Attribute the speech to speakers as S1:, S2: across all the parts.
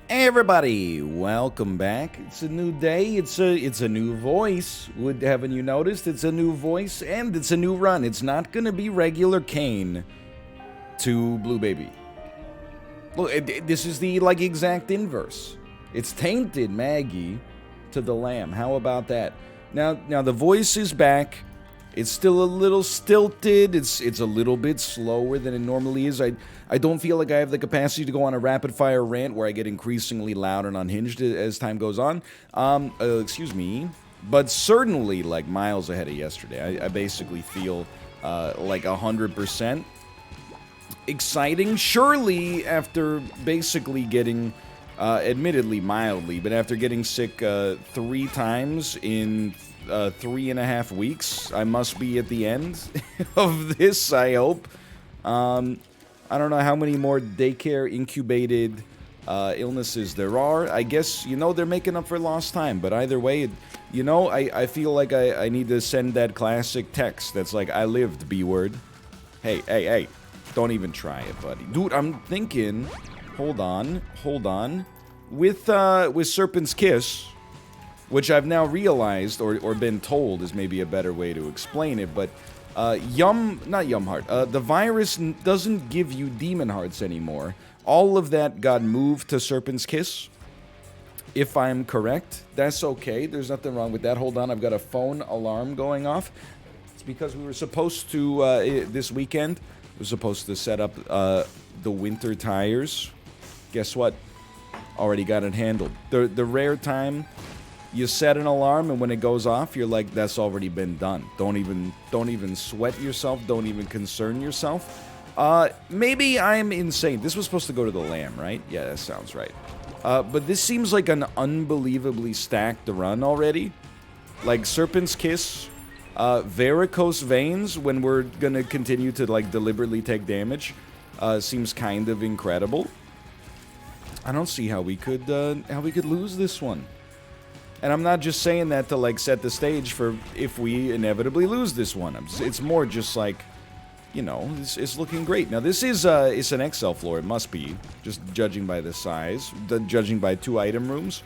S1: Hey everybody, welcome back. It's a new day, it's a new voice. Haven't you noticed? It's a new voice and it's a new run. It's not gonna be regular Kane to Blue Baby. Look, this is the exact inverse. It's tainted Maggie to the lamb. How about that? Now the voice is back. It's still a little stilted. It's a little bit slower than it normally is. I don't feel like I have the capacity to go on a rapid fire rant where I get increasingly loud and unhinged as time goes on. Excuse me. But certainly like miles ahead of yesterday. I basically feel like 100% exciting. Surely after basically getting, admittedly mildly, but after getting sick 3 times in 3.5 weeks, I must be at the end of this, I hope. I don't know how many more daycare incubated illnesses there are. I guess, they're making up for lost time, but either way, I feel like I need to send that classic text that's like, I lived, B-word. Hey, don't even try it, buddy. Dude, I'm thinking, hold on. With Serpent's Kiss, which I've now realized, or been told is maybe a better way to explain it, but not Yum Heart, the virus doesn't give you demon hearts anymore. All of that got moved to Serpent's Kiss, if I'm correct. That's okay, there's nothing wrong with that. Hold on, I've got a phone alarm going off. It's because we were supposed to, this weekend, we were supposed to set up the winter tires. Guess what? Already got it handled. The rare time you set an alarm and when it goes off, you're like, that's already been done. Don't even sweat yourself. Don't even concern yourself. Maybe I'm insane. This was supposed to go to the lamb, right? Yeah, that sounds right. But this seems like an unbelievably stacked run already. Like Serpent's Kiss, varicose veins when we're gonna continue to deliberately take damage, seems kind of incredible. I don't see how we could lose this one. And I'm not just saying that to set the stage for if we inevitably lose this one. It's more just like, it's looking great. Now this is it's an XL floor. It must be, just judging by the size, judging by 2 item rooms.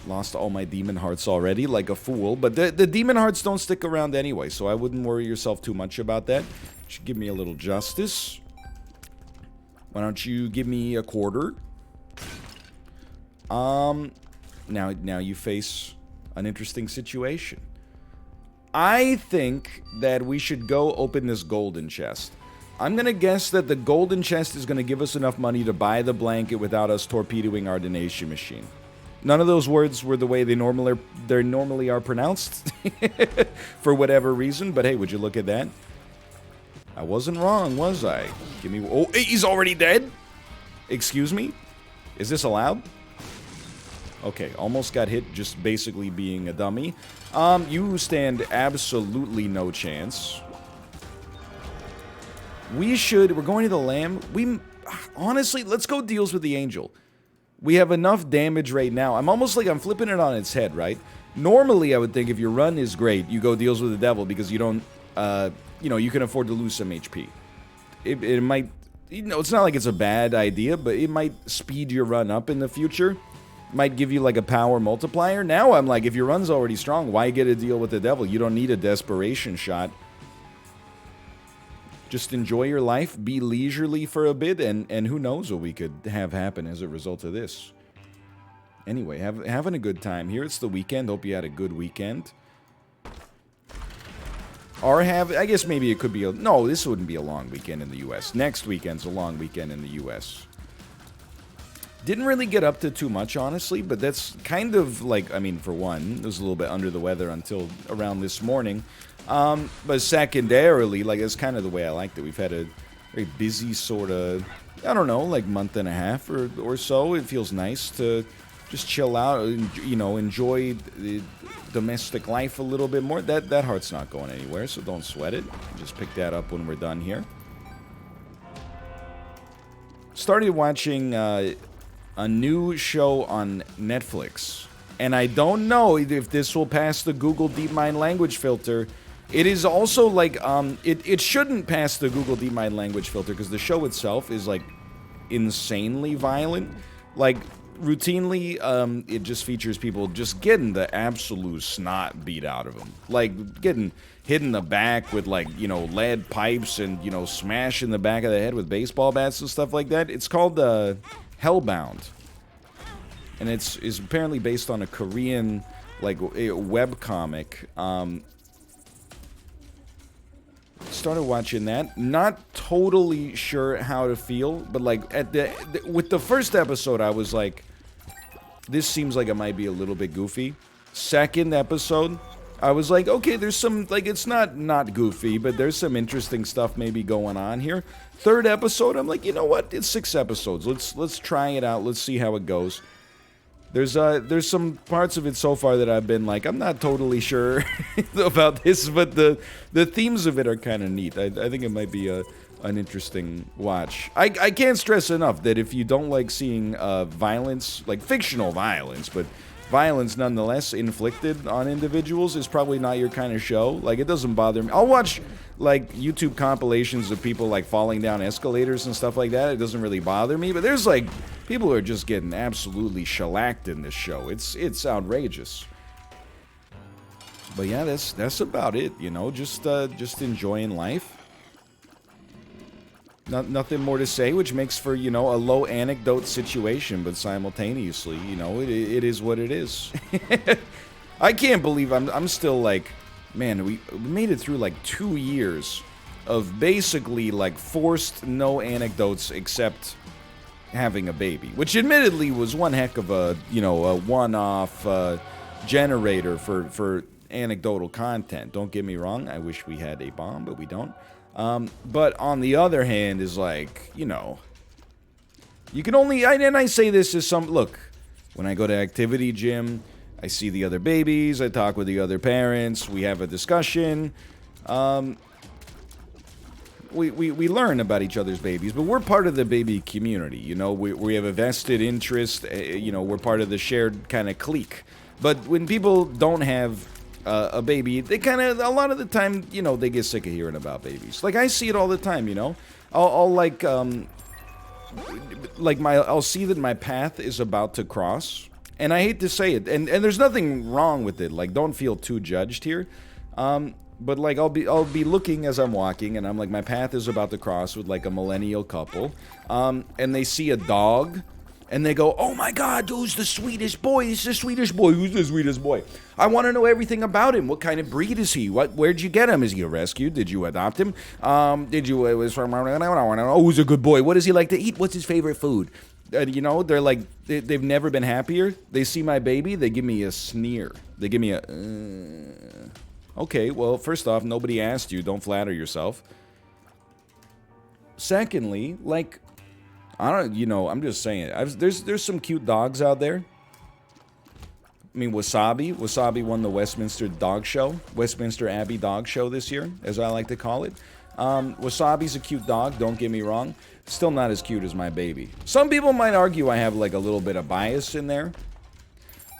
S1: Lost all my demon hearts already, like a fool. But the demon hearts don't stick around anyway, so I wouldn't worry yourself too much about that. Should give me a little justice. Why don't you give me a quarter? Now you face an interesting situation. I think that we should go open this golden chest. I'm gonna guess that the golden chest is gonna give us enough money to buy the blanket without us torpedoing our donation machine. None of those words were the way they normally are pronounced, for whatever reason, but hey, would you look at that? I wasn't wrong, was I? Give me... Oh, he's already dead? Excuse me? Is this allowed? Okay, almost got hit just basically being a dummy. You stand absolutely no chance. We're going to the lamb. Honestly, let's go deals with the angel. We have enough damage right now. I'm flipping it on its head, right? Normally, I would think if your run is great, you go deals with the devil because you don't, you can afford to lose some HP. It might, it's not like it's a bad idea, but it might speed your run up in the future. Might give you a power multiplier. Now I'm like, if your run's already strong, why get a deal with the devil? You don't need a desperation shot. Just enjoy your life, be leisurely for a bit, and who knows what we could have happen as a result of this. Anyway, having a good time here. It's the weekend. Hope you had a good weekend. Or I guess maybe it could be no, this wouldn't be a long weekend in the U.S. Next weekend's a long weekend in the U.S. Didn't really get up to too much, honestly, but that's kind of for one, it was a little bit under the weather until around this morning. But secondarily, that's kind of the way I liked it. We've had a very busy sort of, I don't know, month and a half or so. It feels nice to just chill out, enjoy the domestic life a little bit more. That heart's not going anywhere, so don't sweat it. Just pick that up when we're done here. Started watching a new show on Netflix, and I don't know if this will pass the Google DeepMind language filter. It is also it shouldn't pass the Google DeepMind language filter because the show itself is insanely violent. Like, routinely, it just features people just getting the absolute snot beat out of them. Like, getting hit in the back with, like, you know, lead pipes and, you know, smash in the back of the head with baseball bats and stuff like that. It's called Hellbound. And it's apparently based on a Korean, like, a webcomic. Started watching that. Not totally sure how to feel, but like with the first episode, I was like, this seems like it might be a little bit goofy. Second episode, I was like, okay, there's some, like, it's not goofy, but there's some interesting stuff maybe going on here. Third episode, I'm like, you know what? It's 6 episodes. Let's try it out. Let's see how it goes. There's some parts of it so far that I've been like, I'm not totally sure about this, but the themes of it are kind of neat. I think it might be an interesting watch. I can't stress enough that if you don't like seeing violence, like fictional violence, but violence nonetheless inflicted on individuals, is probably not your kind of show. Like, it doesn't bother me. I'll watch, like, YouTube compilations of people, like, falling down escalators and stuff like that. It doesn't really bother me. But there's, like, people who are just getting absolutely shellacked in this show. It's outrageous. But yeah, that's about it, you know. Just enjoying life. Nothing more to say, which makes for, you know, a low anecdote situation, but simultaneously, you know, it is what it is. I can't believe I'm still like, man, we made it through like 2 years of basically like forced no anecdotes except having a baby, which admittedly was one heck of a, you know, a one-off generator for anecdotal content. Don't get me wrong, I wish we had a bomb, but we don't. But on the other hand is like, you know, you can only, and I say this as some, look, when I go to activity gym, I see the other babies, I talk with the other parents, we have a discussion, we learn about each other's babies, but we're part of the baby community, you know, we have a vested interest, you know, we're part of the shared kind of clique. But when people don't have a baby, they kind of, a lot of the time, you know, they get sick of hearing about babies. Like, I see it all the time, you know. I'll I'll see that my path is about to cross, and I hate to say it, and there's nothing wrong with it. Like, don't feel too judged here. But like, I'll be looking as I'm walking, and I'm like, my path is about to cross with like a millennial couple, and they see a dog. And they go, oh my God, who's the sweetest boy? He's the sweetest boy. Who's the sweetest boy? I want to know everything about him. What kind of breed is he? Where'd you get him? Is he a rescue? Did you adopt him? It was from, I want to know, who's a good boy? What does he like to eat? What's his favorite food? You know, they're like, they've never been happier. They see my baby, they give me a sneer. They give me a, okay, well, first off, nobody asked you. Don't flatter yourself. Secondly, like, I don't, you know, I'm just saying, there's some cute dogs out there. I mean, Wasabi won the Westminster Abbey Dog Show this year, as I like to call it. Wasabi's a cute dog, don't get me wrong. Still not as cute as my baby. Some people might argue I have like a little bit of bias in there.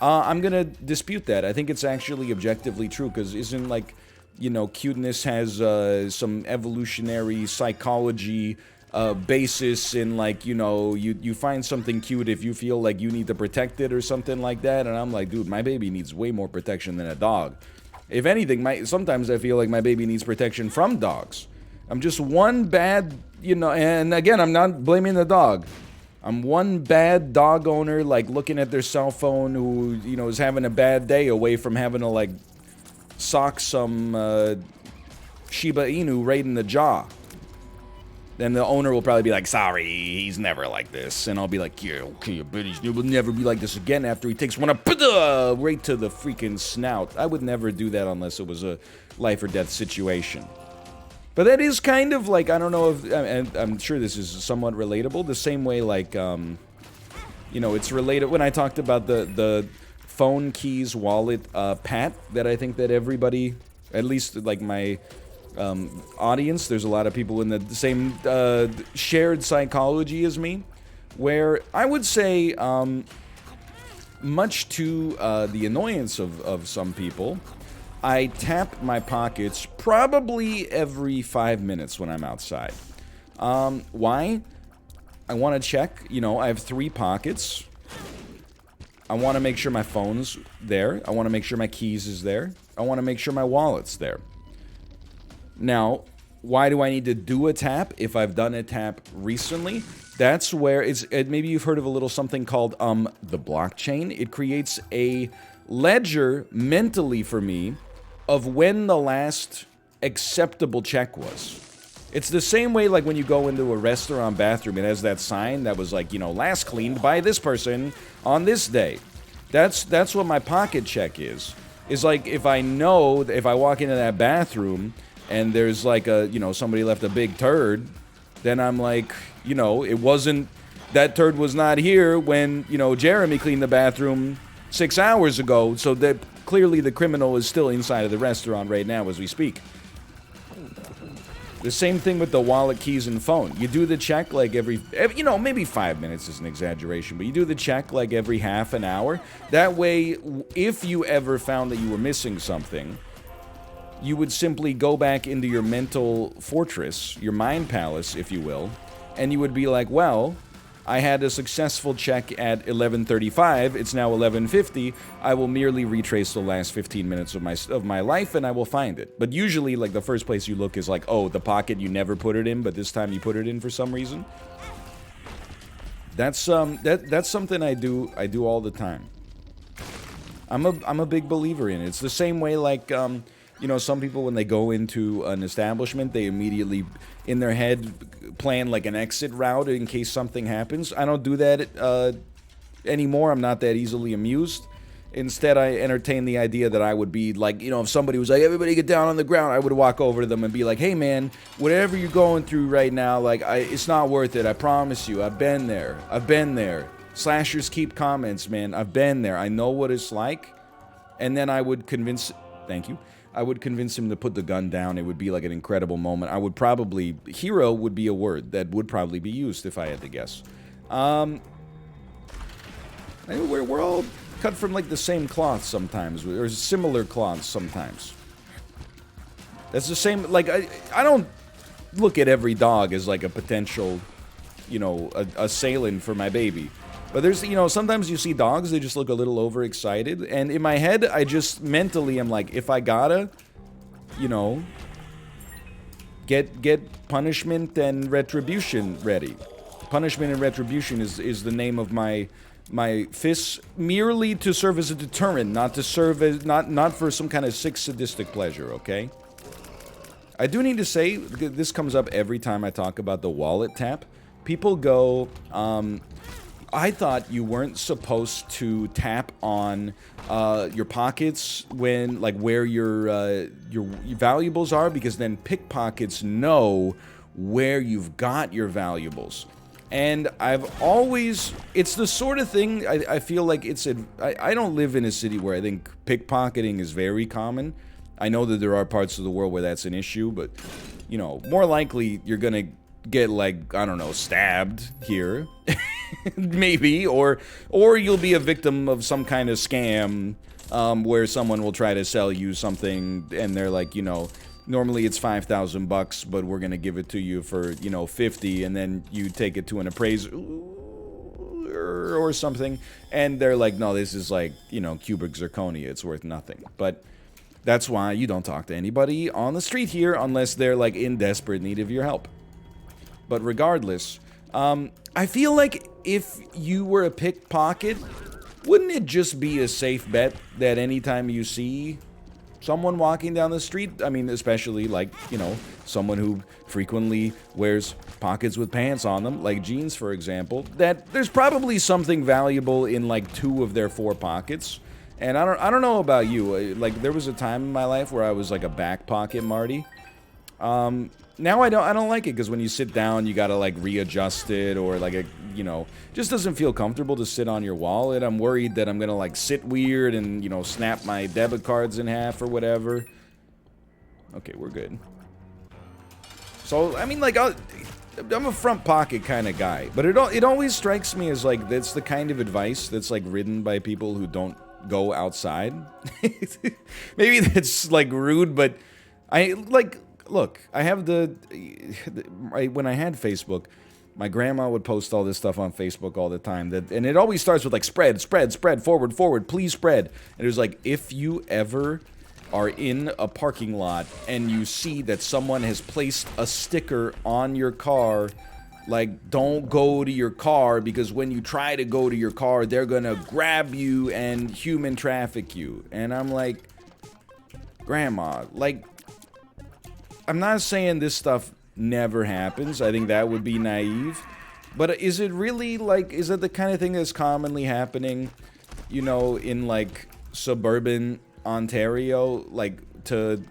S1: I'm gonna dispute that. I think it's actually objectively true, because isn't, like, you know, cuteness has some evolutionary psychology basis in, like, you know, you find something cute if you feel like you need to protect it or something like that. And I'm like, dude, my baby needs way more protection than a dog. If anything, sometimes I feel like my baby needs protection from dogs. I'm just one bad, you know, and again, I'm not blaming the dog. I'm one bad dog owner, like, looking at their cell phone, who, you know, is having a bad day away from having to, like, sock some Shiba Inu right in the jaw. Then the owner will probably be like, sorry, he's never like this. And I'll be like, yeah, okay, but he will never be like this again after he takes one up right to the freaking snout. I would never do that unless it was a life or death situation. But that is kind of like, I don't know if, and I'm sure this is somewhat relatable, the same way, like, you know, it's related when I talked about the phone keys wallet pat that I think that everybody, at least like my audience, there's a lot of people in the same shared psychology as me, where I would say, much to the annoyance of some people, I tap my pockets probably every 5 minutes when I'm outside. Why? I want to check, you know, I have 3 pockets. I want to make sure my phone's there. I want to make sure my keys is there. I want to make sure my wallet's there. Now, why do I need to do a tap if I've done a tap recently? That's where maybe you've heard of a little something called the blockchain. It creates a ledger mentally for me of when the last acceptable check was. It's the same way like when you go into a restaurant bathroom, it has that sign that was like, you know, last cleaned by this person on this day. That's what my pocket check is. Is like if I know, if I walk into that bathroom and there's like a, you know, somebody left a big turd, then I'm like, you know, it wasn't, that turd was not here when, you know, Jeremy cleaned the bathroom 6 hours ago, so that clearly the criminal is still inside of the restaurant right now as we speak. The same thing with the wallet, keys, and phone. You do the check like every, you know, maybe 5 minutes is an exaggeration, but you do the check like every half an hour. That way, if you ever found that you were missing something, you would simply go back into your mental fortress, your mind palace, if you will, and you would be like, well, I had a successful check at 11:35, it's now 11:50, I will merely retrace the last 15 minutes of my life and I will find it. But usually, like, the first place you look is like, oh, the pocket you never put it in, but this time you put it in for some reason. That's something I do all the time. I'm a big believer in it. It's the same way like, you know, some people when they go into an establishment, they immediately, in their head, plan like an exit route in case something happens. I don't do that anymore. I'm not that easily amused. Instead, I entertain the idea that I would be like, you know, if somebody was like, everybody get down on the ground, I would walk over to them and be like, hey man, whatever you're going through right now, like, it's not worth it. I promise you. I've been there. I've been there. Slashers keep comments, man. I've been there. I know what it's like. And then I would convince, thank you. I would convince him to put the gun down. It would be like an incredible moment. I would probably, hero would be a word that would probably be used if I had to guess. We're all cut from like the same cloth sometimes, or similar cloths sometimes. That's the same, like, I don't look at every dog as like a potential, you know, assailant for my baby. But there's, you know, sometimes you see dogs, they just look a little overexcited. And in my head, I just mentally am like, if I gotta, you know, get punishment and retribution ready. Punishment and retribution is the name of my fists, merely to serve as a deterrent, not to serve as, not for some kind of sick sadistic pleasure, okay? I do need to say, this comes up every time I talk about the wallet tap. People go, I thought you weren't supposed to tap on your pockets when, like, where your valuables are, because then pickpockets know where you've got your valuables. And I've always, it's the sort of thing, I feel like it's, I don't live in a city where I think pickpocketing is very common. I know that there are parts of the world where that's an issue, but, you know, more likely you're gonna get, like, I don't know, stabbed here. Maybe, or you'll be a victim of some kind of scam where someone will try to sell you something and they're like, you know, normally it's $5,000, but we're gonna give it to you for, you know, 50, and then you take it to an appraiser or something, and they're like, no, this is like, you know, cubic zirconia, it's worth nothing. But that's why you don't talk to anybody on the street here unless they're like in desperate need of your help. But regardless, I feel like if you were a pickpocket, wouldn't it just be a safe bet that anytime you see someone walking down the street, I mean, especially like, you know, someone who frequently wears pockets with pants on them, like jeans, for example, that there's probably something valuable in like 2 of their 4 pockets. And I don't know about you, like there was a time in my life where I was like a back pocket Marty. Now I don't like it, because when you sit down, you gotta like readjust it, or like a, you know, just doesn't feel comfortable to sit on your wallet. I'm worried that I'm gonna like sit weird and, you know, snap my debit cards in half or whatever. Okay, we're good. So, I mean, like, I'm a front pocket kind of guy, but it always strikes me as like, that's the kind of advice that's like written by people who don't go outside. Maybe that's like rude, but I like, look, I have when I had Facebook, My grandma would post all this stuff on Facebook all the time. And it always starts with like, spread, spread, spread, forward, forward, please spread. And it was like, if you ever are in a parking lot and you see that someone has placed a sticker on your car, like, don't go to your car, because when you try to go to your car, they're gonna grab you and human traffic you. And I'm like, Grandma, like, I'm not saying this stuff never happens. I think that would be naive. But is it really, like, is it the kind of thing that's commonly happening, you know, in, like, suburban Ontario, like, to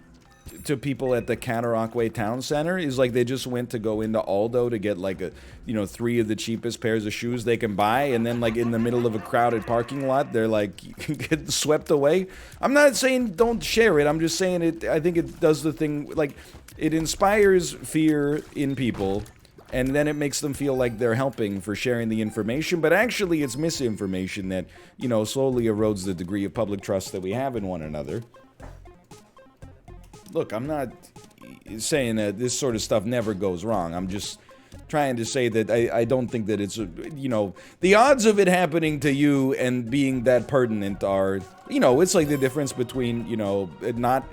S1: people at the Cataraqui Town Center? Is like they just went to go into Aldo to get, like, 3 of the cheapest pairs of shoes they can buy, and then, like, in the middle of a crowded parking lot, they're, like, get swept away? I'm not saying don't share it. I'm just saying I think it does the thing, like, it inspires fear in people, and then it makes them feel like they're helping for sharing the information, but actually it's misinformation that, slowly erodes the degree of public trust that we have in one another. Look, I'm not saying that this sort of stuff never goes wrong. I'm just trying to say that I don't think that it's, the odds of it happening to you and being that pertinent are, it's like the difference between, not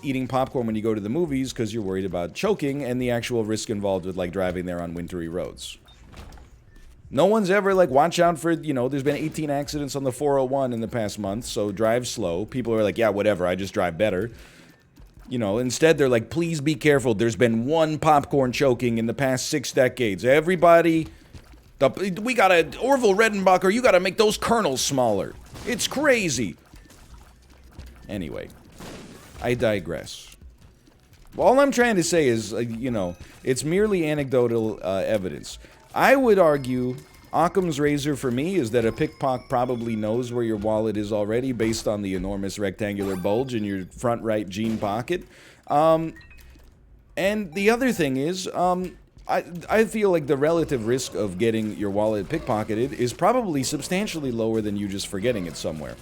S1: eating popcorn when you go to the movies because you're worried about choking, and the actual risk involved with, like, driving there on wintry roads. No one's ever, like, watch out for, there's been 18 accidents on the 401 in the past month, so drive slow. People are like, yeah, whatever, I just drive better. Instead they're like, please be careful. There's been 1 popcorn choking in the past 6 decades. Everybody, we gotta, Orville Redenbacher, you gotta make those kernels smaller. It's crazy. Anyway, I digress. All I'm trying to say is, it's merely anecdotal evidence. I would argue Occam's razor for me is that a pickpocket probably knows where your wallet is already based on the enormous rectangular bulge in your front right jean pocket. And the other thing is, I feel like the relative risk of getting your wallet pickpocketed is probably substantially lower than you just forgetting it somewhere.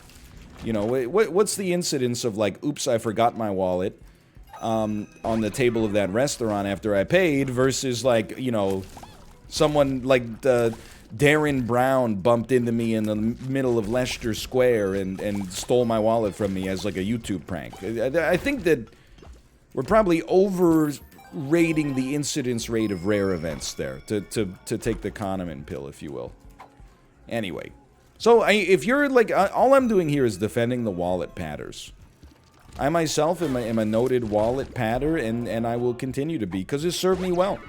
S1: What's the incidence of, like, oops, I forgot my wallet on the table of that restaurant after I paid versus, like, someone like Darren Brown bumped into me in the middle of Leicester Square and stole my wallet from me as, like, a YouTube prank. I think that we're probably overrating the incidence rate of rare events there, to take the Kahneman pill, if you will. Anyway. So, if you're, like, all I'm doing here is defending the wallet patters. I myself am a noted wallet patter, and I will continue to be, because it served me well.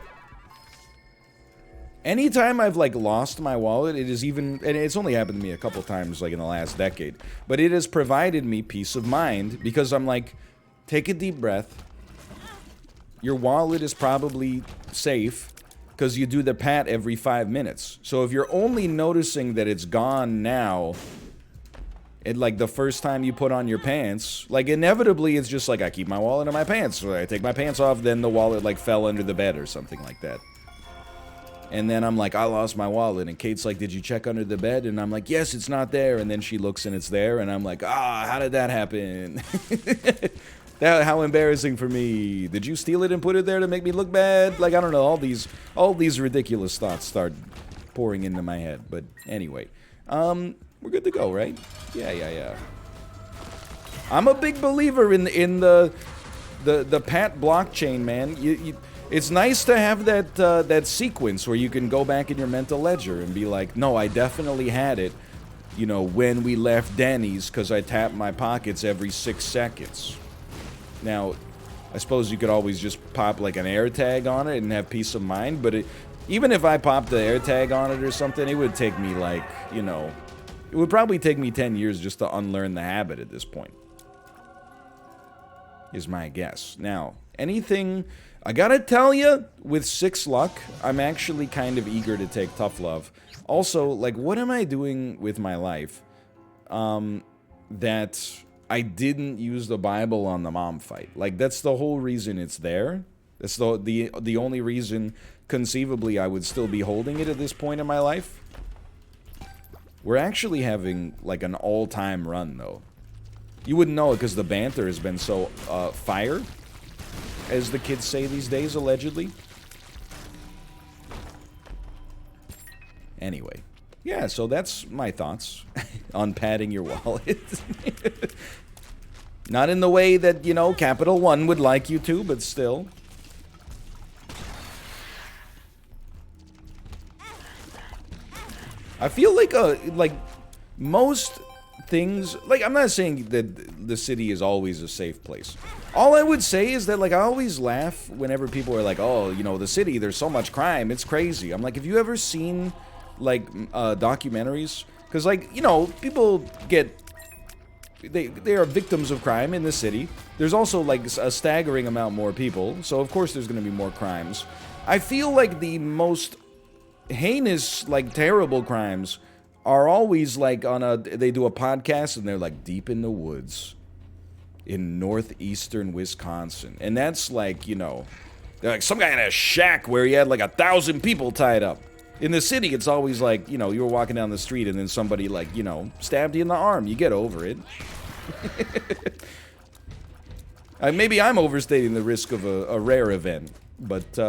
S1: Anytime I've, like, lost my wallet, it is even, and it's only happened to me a couple times, like, in the last decade, but it has provided me peace of mind, because I'm like, take a deep breath. Your wallet is probably safe, because you do the pat every 5 minutes. So if you're only noticing that it's gone now, like, the first time you put on your pants, like, inevitably it's just like, I keep my wallet in my pants, so I take my pants off, then the wallet, like, fell under the bed or something like that. And then I'm like, I lost my wallet, and Kate's like, did you check under the bed? And I'm like, yes, it's not there. And then she looks and it's there, and I'm like, how did that happen? How embarrassing for me. Did you steal it and put it there to make me look bad? Like, I don't know, all these ridiculous thoughts start pouring into my head. But anyway, we're good to go, right? Yeah. I'm a big believer in the Pat blockchain, man. It's nice to have that sequence where you can go back in your mental ledger and be like, no, I definitely had it, when we left Denny's, because I tapped my pockets every 6 seconds. Now, I suppose you could always just pop, like, an AirTag on it and have peace of mind, but even if I popped the AirTag on it or something, it would take me, like, it would probably take me 10 years just to unlearn the habit at this point, is my guess. Now, anything, I gotta tell you, with 6 luck, I'm actually kind of eager to take tough love. Also, like, what am I doing with my life that I didn't use the Bible on the mom fight? Like, that's the whole reason it's there. That's the only reason, conceivably, I would still be holding it at this point in my life. We're actually having, like, an all-time run, though. You wouldn't know it because the banter has been so fire, as the kids say these days, allegedly. Anyway, yeah, so that's my thoughts on padding your wallet. Not in the way that, you know, Capital One would like you to, but still. I feel like most things, like, I'm not saying that the city is always a safe place. All I would say is that, like, I always laugh whenever people are like, oh, you know, the city, there's so much crime, it's crazy. I'm like, have you ever seen, like, documentaries? Because, like, you know, people get, they are victims of crime in the city. There's also, like, a staggering amount more people, so of course there's going to be more crimes. I feel like the most heinous, like, terrible crimes are always, like, they do a podcast and they're, like, deep in the woods in northeastern Wisconsin. And that's, like, you know, they're like some guy in a shack where he had, like, 1,000 people tied up. In the city, it's always like, you know, you were walking down the street and then somebody, like, you know, stabbed you in the arm. You get over it. Maybe I'm overstating the risk of a rare event, but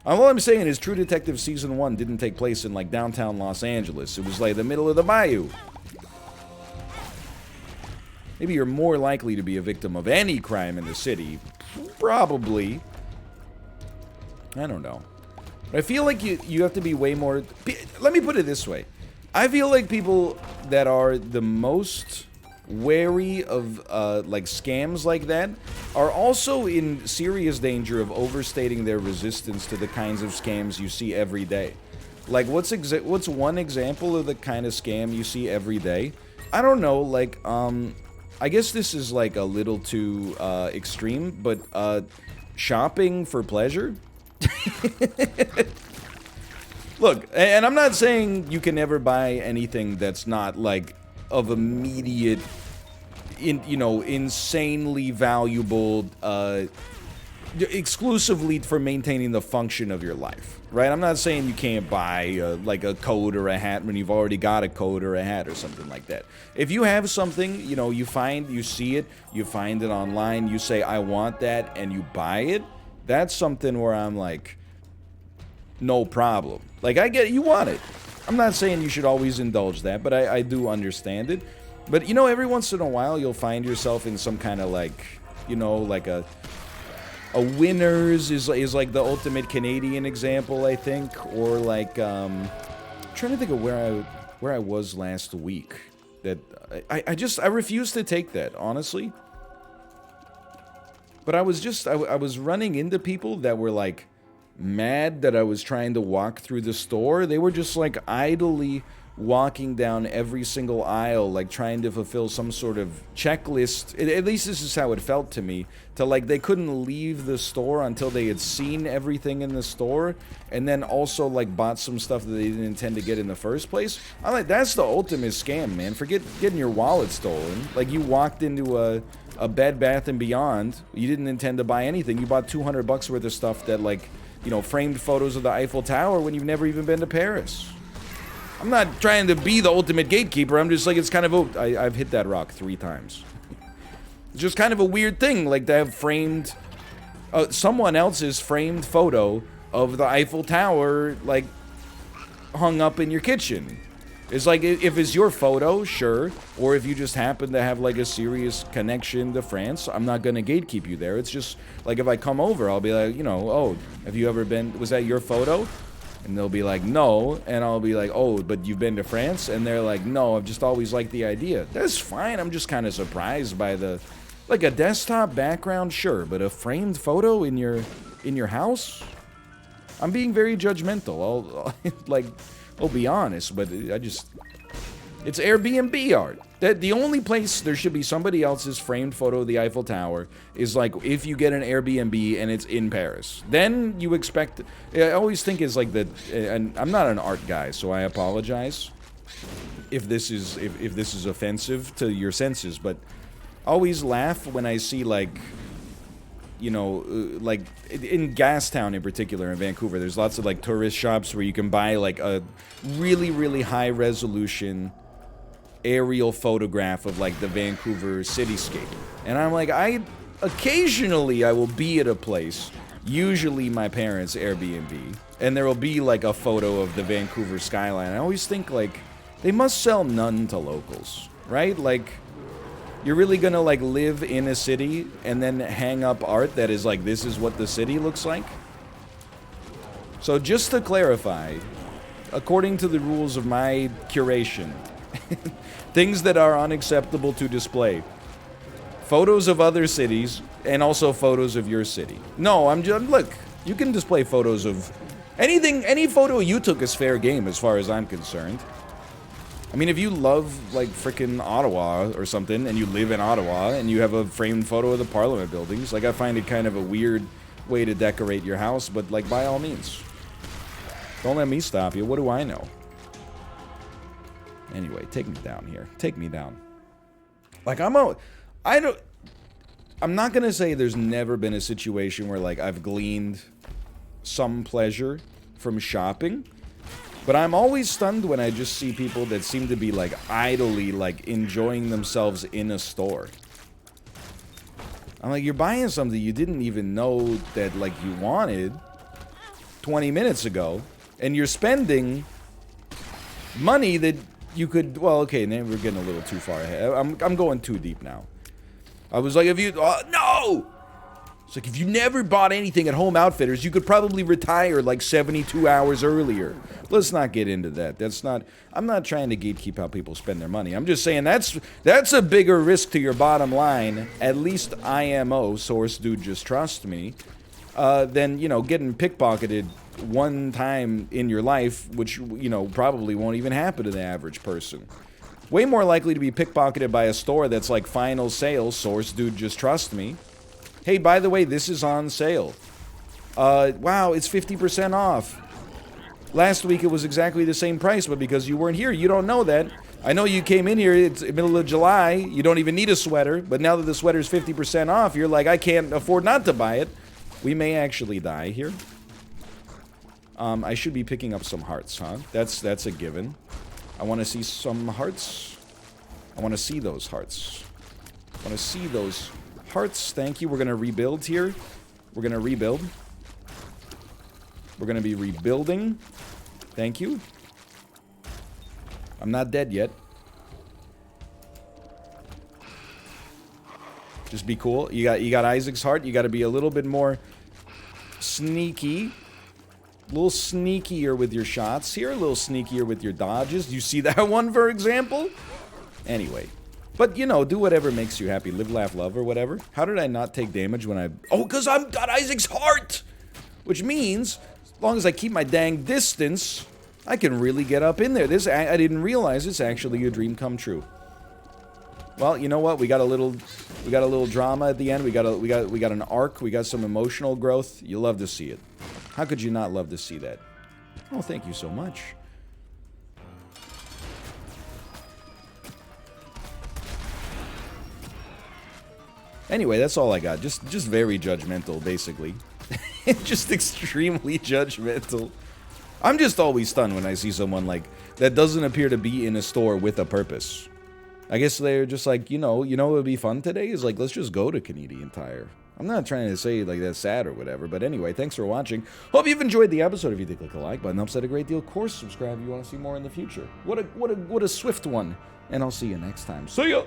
S1: all I'm saying is True Detective Season 1 didn't take place in, like, downtown Los Angeles. It was, like, the middle of the bayou. Maybe you're more likely to be a victim of any crime in the city. Probably. I don't know. But I feel like you have to be way more... Let me put it this way. I feel like people that are the most wary of, like, scams like that are also in serious danger of overstating their resistance to the kinds of scams you see every day. Like, what's one example of the kind of scam you see every day? I don't know, like, I guess this is, like, a little too, extreme, but, shopping for pleasure? Look, and I'm not saying you can never buy anything that's not, like, of immediate, you know, insanely valuable, exclusively for maintaining the function of your life, right? I'm not saying you can't buy, like, a coat or a hat when you've already got a coat or a hat or something like that. If you have something, you know, you see it, you find it online, you say, I want that, and you buy it, that's something where I'm like, no problem. Like, I get it, you want it. I'm not saying you should always indulge that, but I do understand it. But, you know, every once in a while, you'll find yourself in some kind of, like, you know, like a Winners is like the ultimate Canadian example, I think. Or, like, I'm trying to think of where I was last week. That I refuse to take that, honestly. But I was running into people that were, like, mad that I was trying to walk through the store. They were just, like, idly walking down every single aisle, like, trying to fulfill some sort of checklist. At least this is how it felt to me. To, like, they couldn't leave the store until they had seen everything in the store, and then also, like, bought some stuff that they didn't intend to get in the first place. I'm like, that's the ultimate scam, man. Forget getting your wallet stolen. Like, you walked into a Bed Bath & Beyond. You didn't intend to buy anything. You bought $200 worth of stuff that, like, you know, framed photos of the Eiffel Tower when you've never even been to Paris. I'm not trying to be the ultimate gatekeeper. I'm just like, it's kind of I've hit that rock 3 times. It's just kind of a weird thing, like, to have framed someone else's framed photo of the Eiffel Tower, like, hung up in your kitchen. It's like, if it's your photo, sure, or if you just happen to have, like, a serious connection to France, I'm not gonna gatekeep you there. It's just, like, if I come over, I'll be like, you know, oh, have you ever been, was that your photo? And they'll be like, no, and I'll be like, oh, but you've been to France? And they're like, no, I've just always liked the idea. That's fine, I'm just kind of surprised by the, like, a desktop background, sure, but a framed photo in your house? I'm being very judgmental, I'll be honest, but it's Airbnb art. That the only place there should be somebody else's framed photo of the Eiffel Tower is, like, if you get an Airbnb and it's in Paris. Then you expect... I always think it's like that... And I'm not an art guy, so I apologize if this is offensive to your senses, but I always laugh when I see, like... You know, like, in Gastown in particular, in Vancouver, there's lots of, like, tourist shops where you can buy, like, a really, really high-resolution aerial photograph of, like, the Vancouver cityscape. And I'm like, occasionally I will be at a place usually my parents' Airbnb, and there will be like a photo of the Vancouver skyline. I always think like they must sell none to locals, right? Like you're really gonna like live in a city and then hang up art that is like, this is what the city looks like? So just to clarify, according to the rules of my curation, things that are unacceptable to display: photos of other cities and also photos of your city. No, I'm just, look, you can display photos of anything, any photo you took is fair game as far as I'm concerned. I mean, if you love, like, frickin' Ottawa or something, and you live in Ottawa, and you have a framed photo of the Parliament buildings, like, I find it kind of a weird way to decorate your house, but, like, by all means. Don't let me stop you. What do I know? Anyway, take me down here. Take me down. Like, I'm not gonna say there's never been a situation where, like, I've gleaned some pleasure from shopping, but I'm always stunned when I just see people that seem to be, like, idly, like, enjoying themselves in a store. I'm like, you're buying something you didn't even know that, like, you wanted 20 minutes ago, and you're spending money that you could, well, okay, now we're getting a little too far ahead. I'm going too deep now. I was like, no! It's like, if you never bought anything at Home Outfitters, you could probably retire like 72 hours earlier. Let's not get into that. I'm not trying to gatekeep how people spend their money. I'm just saying that's a bigger risk to your bottom line, at least IMO, source dude just trust me, than, you know, getting pickpocketed one time in your life, which, you know, probably won't even happen to the average person. Way more likely to be pickpocketed by a store that's like, final sale, source dude just trust me. Hey, by the way, this is on sale. Wow, it's 50% off. Last week it was exactly the same price, but because you weren't here, you don't know that. I know you came in here, it's middle of July, you don't even need a sweater, but now that the sweater's 50% off, you're like, I can't afford not to buy it. We may actually die here. I should be picking up some hearts, huh? That's a given. I want to see some hearts. I want to see those hearts. I want to see those hearts. Thank you. We're going to rebuild here. We're going to rebuild. We're going to be rebuilding. Thank you. I'm not dead yet. Just be cool. You got Isaac's heart. You got to be a little bit more sneaky. A little sneakier with your shots here. A little sneakier with your dodges. You see that one, for example? Anyway. But, you know, do whatever makes you happy. Live, laugh, love, or whatever. How did I not take damage when I... Oh, because I've got Isaac's heart! Which means, as long as I keep my dang distance, I can really get up in there. This, I didn't realize it's actually a dream come true. Well, you know what? We got a little drama at the end. We got an arc. We got some emotional growth. You love to see it. How could you not love to see that? Oh, thank you so much. Anyway, that's all I got. Just very judgmental, basically. Just extremely judgmental. I'm just always stunned when I see someone like that doesn't appear to be in a store with a purpose. I guess they're just like, you know what would be fun today is like, let's just go to Canadian Tire. I'm not trying to say like that's sad or whatever, but anyway, thanks for watching. Hope you've enjoyed the episode. If you did, click the like button. Helps out a great deal. Of course, subscribe if you want to see more in the future. What a swift one. And I'll see you next time. See ya!